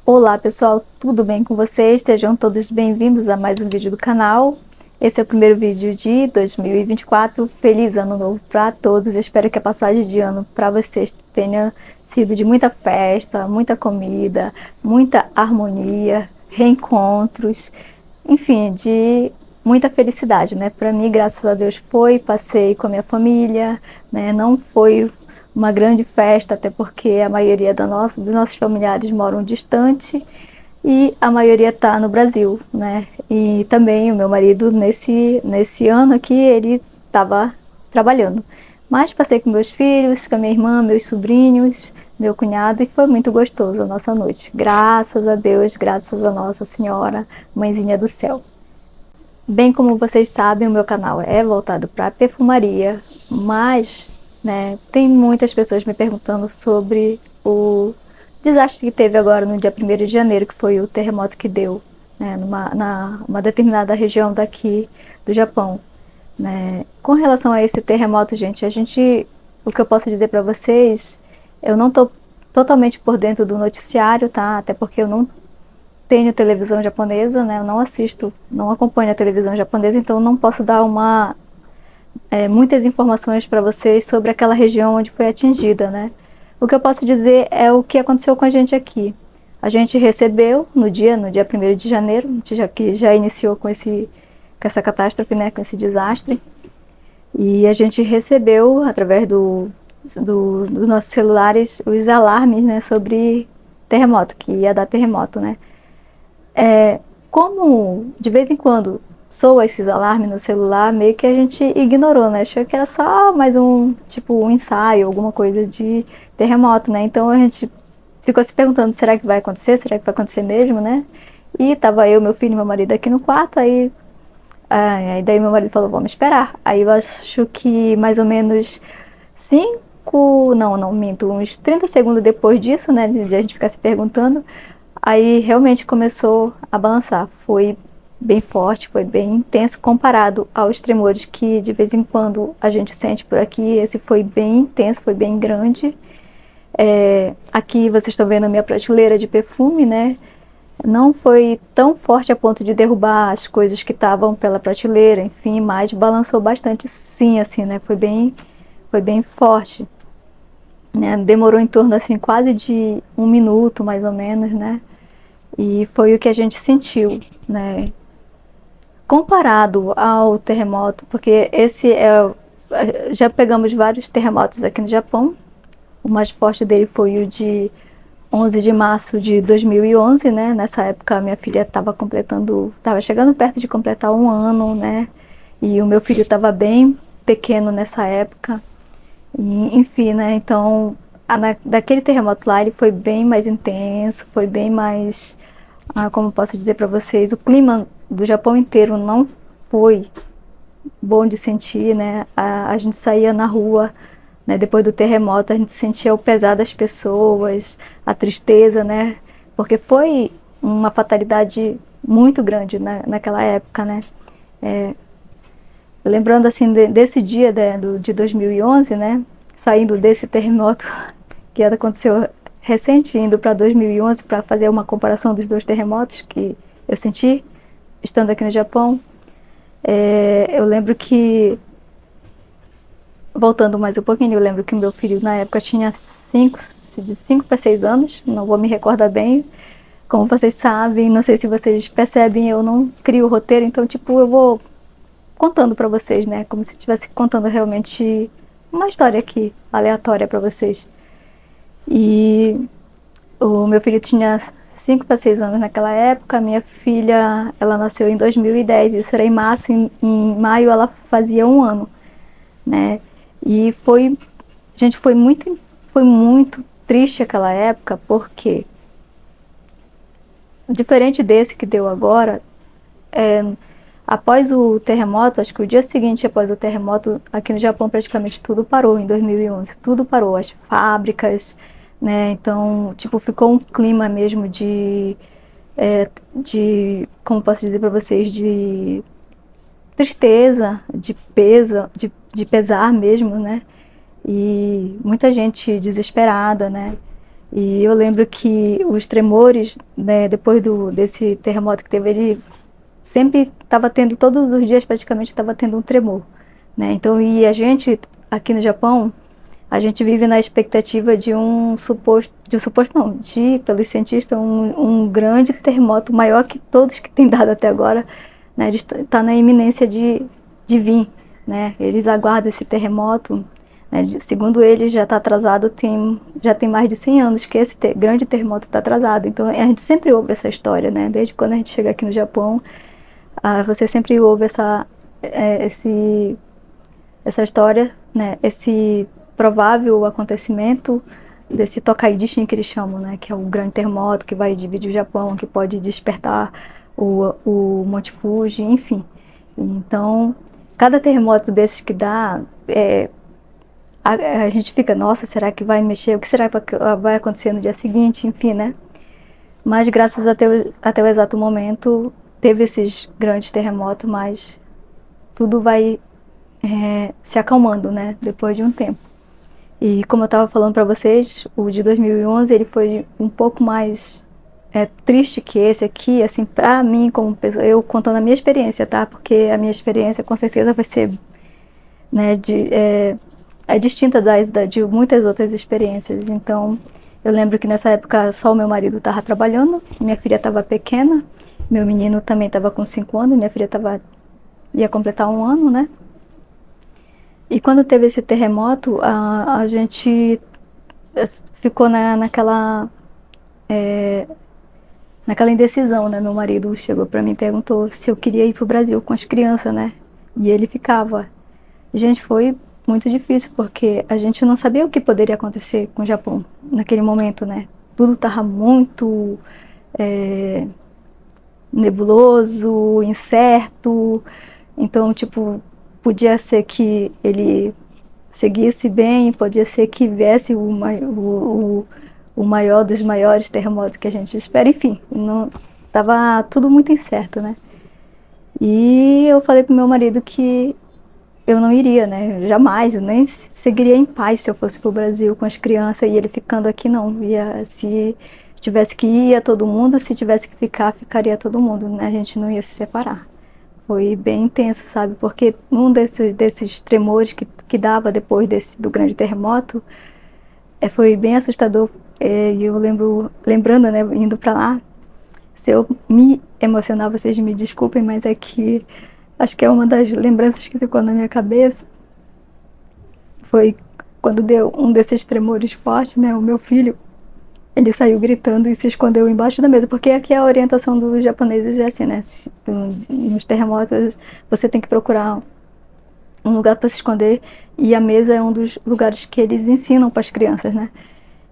Olá pessoal, tudo bem com vocês? Sejam todos bem-vindos a mais um vídeo do canal. Esse é o primeiro vídeo de 2024. Feliz ano novo para todos. Eu espero que a passagem de ano para vocês tenha sido de muita festa, muita comida, muita harmonia, reencontros, enfim, de muita felicidade, né? Para mim, graças a Deus, passei com a minha família, né? Não foi uma grande festa, até porque a maioria dos nossos familiares moram distante e a maioria está no Brasil, né? E também o meu marido, nesse ano aqui, ele estava trabalhando. Mas passei com meus filhos, com a minha irmã, meus sobrinhos, meu cunhado, e foi muito gostoso a nossa noite. Graças a Deus, graças a Nossa Senhora, Mãezinha do Céu. Bem como vocês sabem, o meu canal é voltado para perfumaria, mas, né, tem muitas pessoas me perguntando sobre o desastre que teve agora no dia 1º de janeiro, que foi o terremoto que deu, né, uma determinada região daqui do Japão, né. Com relação a esse terremoto, o que eu posso dizer para vocês, eu não estou totalmente por dentro do noticiário, tá? Até porque eu não tenho televisão japonesa, né? Eu não assisto, não acompanho a televisão japonesa, então não posso dar muitas informações para vocês sobre aquela região onde foi atingida, né? O que eu posso dizer é o que aconteceu com a gente aqui. A gente recebeu no dia 1º de janeiro, que já iniciou com com essa catástrofe, né? Com esse desastre. E a gente recebeu, através dos nossos celulares, os alarmes, né? Sobre terremoto, que ia dar terremoto, né? Como de vez em quando soa esses alarmes no celular, meio que a gente ignorou, né? Achou que era só mais um ensaio, alguma coisa de terremoto, né? Então a gente ficou se perguntando, será que vai acontecer? Será que vai acontecer mesmo, né? E tava eu, meu filho e meu marido aqui no quarto, aí daí meu marido falou, vamos esperar. Aí eu acho que mais ou menos não, minto, uns 30 segundos depois disso, né, de a gente ficar se perguntando, aí realmente começou a balançar. Foi bem forte, foi bem intenso comparado aos tremores que de vez em quando a gente sente por aqui. Esse foi bem intenso, foi bem grande. Aqui vocês estão vendo a minha prateleira de perfume, né? Não foi tão forte a ponto de derrubar as coisas que estavam pela prateleira, enfim, mas balançou bastante sim, assim, né? Foi bem forte, né? Demorou em torno, assim, quase de 1 minuto, mais ou menos, né? E foi o que a gente sentiu, né? Comparado ao terremoto, porque já pegamos vários terremotos aqui no Japão. O mais forte dele foi o de 11 de março de 2011, né? Nessa época minha filha estava chegando perto de completar 1 ano, né? E o meu filho estava bem pequeno nessa época. E, enfim, né? Então, daquele terremoto lá, ele foi bem mais intenso, foi bem mais, como posso dizer para vocês, o clima do Japão inteiro não foi bom de sentir, né? A gente saía na rua, né, depois do terremoto, a gente sentia o pesar das pessoas, a tristeza, né? Porque foi uma fatalidade muito grande naquela época, né? Lembrando assim desse dia de 2011, né? Saindo desse terremoto que aconteceu recente, indo para 2011 para fazer uma comparação dos dois terremotos que eu senti estando aqui no Japão. Eu lembro que, voltando mais um pouquinho, eu lembro que meu filho na época tinha de 5 para 6 anos, não vou me recordar bem. Como vocês sabem, não sei se vocês percebem, eu não crio roteiro, então tipo, eu vou contando para vocês, né, como se estivesse contando realmente uma história aqui, aleatória para vocês. E o meu filho tinha 5 para 6 anos naquela época, minha filha, ela nasceu em 2010, isso era em março, em maio ela fazia 1 ano, né? E gente, foi muito triste aquela época, porque diferente desse que deu agora, após o terremoto, acho que o dia seguinte após o terremoto, aqui no Japão praticamente tudo parou em 2011, tudo parou, as fábricas, né? Então, tipo, ficou um clima mesmo como posso dizer para vocês, de tristeza, de pesar mesmo, né? E muita gente desesperada, né? E eu lembro que os tremores, né, depois desse terremoto que teve, ele sempre estava tendo, todos os dias praticamente estava tendo um tremor, né? Então, e a gente aqui no Japão, a gente vive na expectativa de um suposto não, pelos cientistas, um grande terremoto maior que todos que tem dado até agora, né? Ele está na iminência de vir, né? Eles aguardam esse terremoto, né? Segundo eles, já está atrasado, já tem mais de 100 anos que esse grande terremoto está atrasado. Então, a gente sempre ouve essa história, né? Desde quando a gente chega aqui no Japão, você sempre ouve essa história, né? Esse provável acontecimento desse Tokai Dishin que eles chamam, né? Que é o grande terremoto que vai dividir o Japão, que pode despertar o Monte Fuji, enfim. Então, cada terremoto desses que dá, a gente fica, nossa, será que vai mexer? O que será que vai acontecer no dia seguinte? Enfim, né? Mas graças até o exato momento, teve esses grandes terremotos, mas tudo vai se acalmando, né? Depois de um tempo. E como eu estava falando para vocês, o de 2011 ele foi um pouco mais triste que esse aqui, assim, para mim como pessoa, eu contando a minha experiência, tá? Porque a minha experiência com certeza vai ser, né, é distinta de muitas outras experiências. Então, eu lembro que nessa época só o meu marido estava trabalhando, minha filha estava pequena, meu menino também estava com 5 anos, minha filha ia completar 1 ano, né? E quando teve esse terremoto, a gente ficou naquela indecisão, né? Meu marido chegou para mim e perguntou se eu queria ir pro Brasil com as crianças, né? E ele ficava. Gente, foi muito difícil porque a gente não sabia o que poderia acontecer com o Japão naquele momento, né? Tudo estava muito nebuloso, incerto. Então, tipo, podia ser que ele seguisse bem, podia ser que viesse o maior dos maiores terremotos que a gente espera, enfim, não, tava tudo muito incerto, né? E eu falei pro meu marido que eu não iria, né? Jamais, eu nem seguiria em paz se eu fosse pro Brasil com as crianças e ele ficando aqui, não. Se tivesse que ir, ia todo mundo, se tivesse que ficar, ficaria todo mundo, né? A gente não ia se separar. Foi bem intenso, sabe? Porque um desses tremores que dava depois do grande terremoto, foi bem assustador. E eu lembrando, né, indo pra lá, se eu me emocionar, vocês me desculpem, mas é que acho que é uma das lembranças que ficou na minha cabeça. Foi quando deu um desses tremores fortes, né? O meu filho, ele saiu gritando e se escondeu embaixo da mesa, porque aqui a orientação dos japoneses é assim, né? Nos terremotos você tem que procurar um lugar para se esconder e a mesa é um dos lugares que eles ensinam para as crianças, né?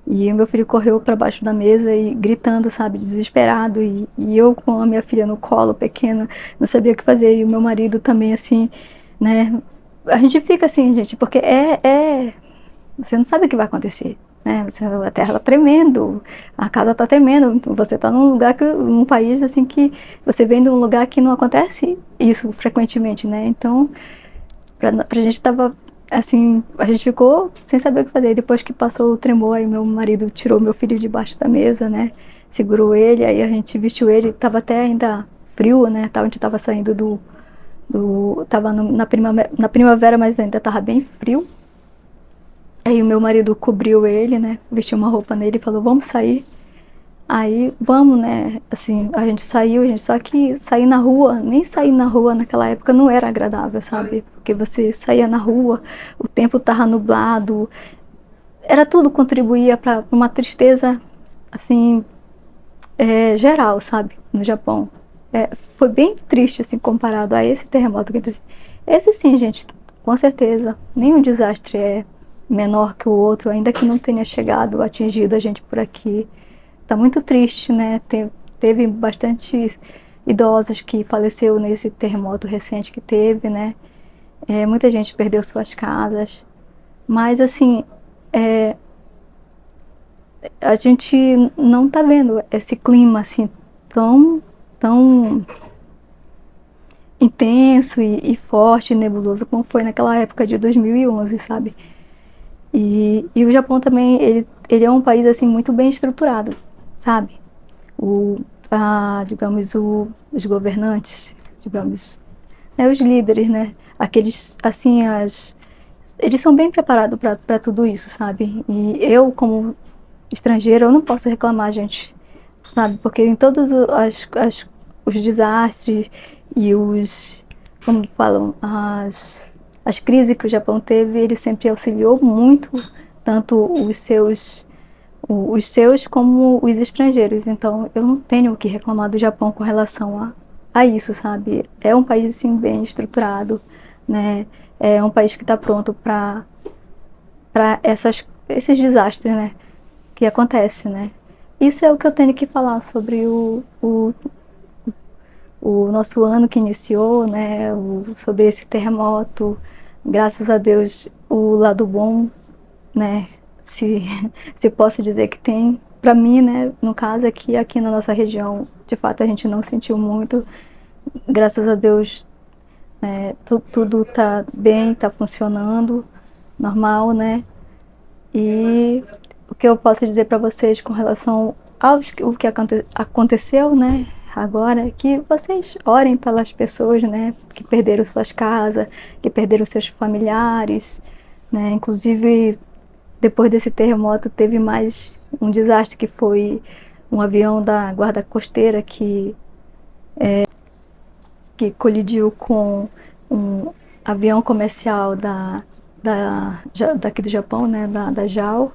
E o meu filho correu para baixo da mesa e gritando, sabe, desesperado. E eu com a minha filha no colo, pequena, não sabia o que fazer. E o meu marido também, assim, né? A gente fica assim, gente, porque você não sabe o que vai acontecer, né? A terra tá tremendo, a casa tá tremendo. Você tá num país, assim, que você vem de um lugar que não acontece isso frequentemente, né? Então, pra gente tava assim, a gente ficou sem saber o que fazer. Depois que passou o tremor, aí meu marido tirou meu filho debaixo da mesa, né? Segurou ele, aí a gente vestiu ele, tava até ainda frio, né? A gente tava saindo tava na primavera, mas ainda tava bem frio. Aí o meu marido cobriu ele, né? Vestiu uma roupa nele e falou: "Vamos sair". Aí, vamos, né? Assim, a gente saiu, só que sair na rua, nem sair na rua naquela época não era agradável, sabe? Porque você saía na rua, o tempo tava nublado, era tudo contribuía para uma tristeza, assim, geral, sabe? No Japão. Foi bem triste, assim, comparado a esse terremoto que aconteceu. Esse sim, gente, com certeza, nenhum desastre é menor que o outro, ainda que não tenha chegado, atingido a gente por aqui. Tá muito triste, né? Teve bastante idosos que faleceu nesse terremoto recente que teve, né? Muita gente perdeu suas casas. Mas, assim, a gente não tá vendo esse clima, assim, tão intenso e forte e nebuloso como foi naquela época de 2011, sabe? E o Japão também, ele ele é um país assim muito bem estruturado, sabe? Digamos, os governantes, digamos, né, os líderes, né? Aqueles, assim, eles são bem preparados para tudo isso, sabe? E eu, como estrangeira, eu não posso reclamar, gente, sabe? Porque em todos os desastres e como falam, as crises que o Japão teve, ele sempre auxiliou muito, tanto os seus como os estrangeiros. Então, eu não tenho o que reclamar do Japão com relação a isso, sabe? É um país, assim, bem estruturado, né? É um país que está pronto para esses desastres, né? Que acontece, né? Isso é o que eu tenho que falar sobre o nosso ano que iniciou, né? Sobre esse terremoto. Graças a Deus, o lado bom, né? Se, se posso dizer que tem. Para mim, né? No caso aqui na nossa região, de fato a gente não sentiu muito. Graças a Deus, né, tudo tá bem, tá funcionando, normal, né? E o que eu posso dizer para vocês com relação ao o que aconteceu, né? Agora, que vocês orem pelas pessoas, né? Que perderam suas casas, que perderam seus familiares, né? Inclusive, depois desse terremoto, teve mais um desastre que foi um avião da guarda costeira que colidiu com um avião comercial daqui do Japão, né? Da JAL.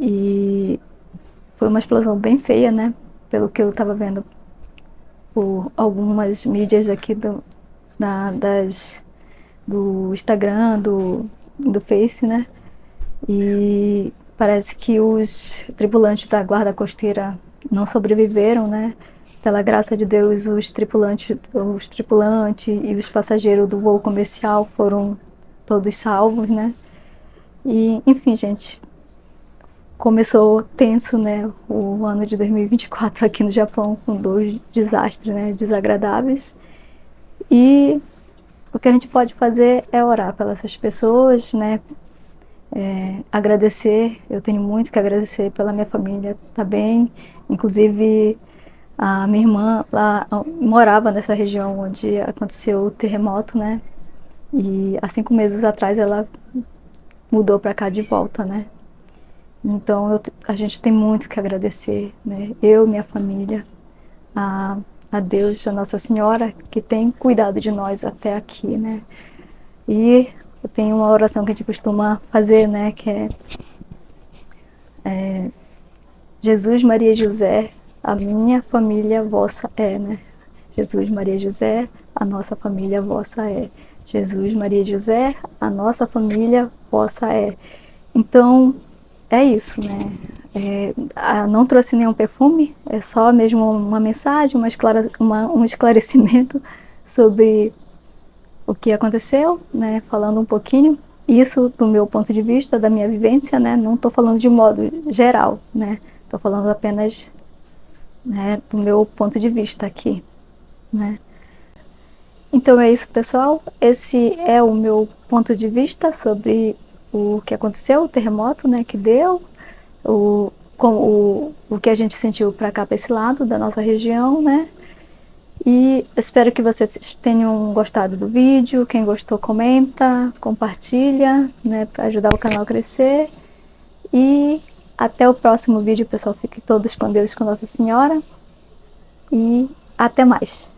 E foi uma explosão bem feia, né? Pelo que eu estava vendo por algumas mídias aqui do Instagram, do Face, né? E parece que os tripulantes da guarda costeira não sobreviveram, né? Pela graça de Deus, os tripulantes e os passageiros do voo comercial foram todos salvos, né? E, enfim, gente, começou tenso, né, o ano de 2024 aqui no Japão, com 2 desastres, né, desagradáveis. E o que a gente pode fazer é orar pelas essas pessoas, né, agradecer. Eu tenho muito que agradecer pela minha família, tá bem. Inclusive, a minha irmã lá morava nessa região onde aconteceu o terremoto, né, e há 5 meses atrás ela mudou para cá de volta, né. Então a gente tem muito que agradecer, né? Eu, minha família, a, a Deus, a Nossa Senhora, que tem cuidado de nós até aqui, né? E eu tenho uma oração que a gente costuma fazer, né? Que é Jesus, Maria e José, a minha família vossa é, né? Jesus, Maria e José, a nossa família vossa é. Jesus, Maria e José, a nossa família vossa é. Então, é isso, né? Não trouxe nenhum perfume, é só mesmo uma mensagem, um esclarecimento sobre o que aconteceu, né? Falando um pouquinho, isso do meu ponto de vista, da minha vivência, né? Não estou falando de modo geral, né? Estou falando apenas, né, do meu ponto de vista aqui, né? Então é isso, pessoal. Esse é o meu ponto de vista sobre o que aconteceu, o terremoto, né, que deu, o que a gente sentiu para cá, para esse lado da nossa região, né? E espero que vocês tenham gostado do vídeo. Quem gostou, comenta, compartilha, né, para ajudar o canal a crescer. E até o próximo vídeo, pessoal. Fiquem todos com Deus, com Nossa Senhora. E até mais.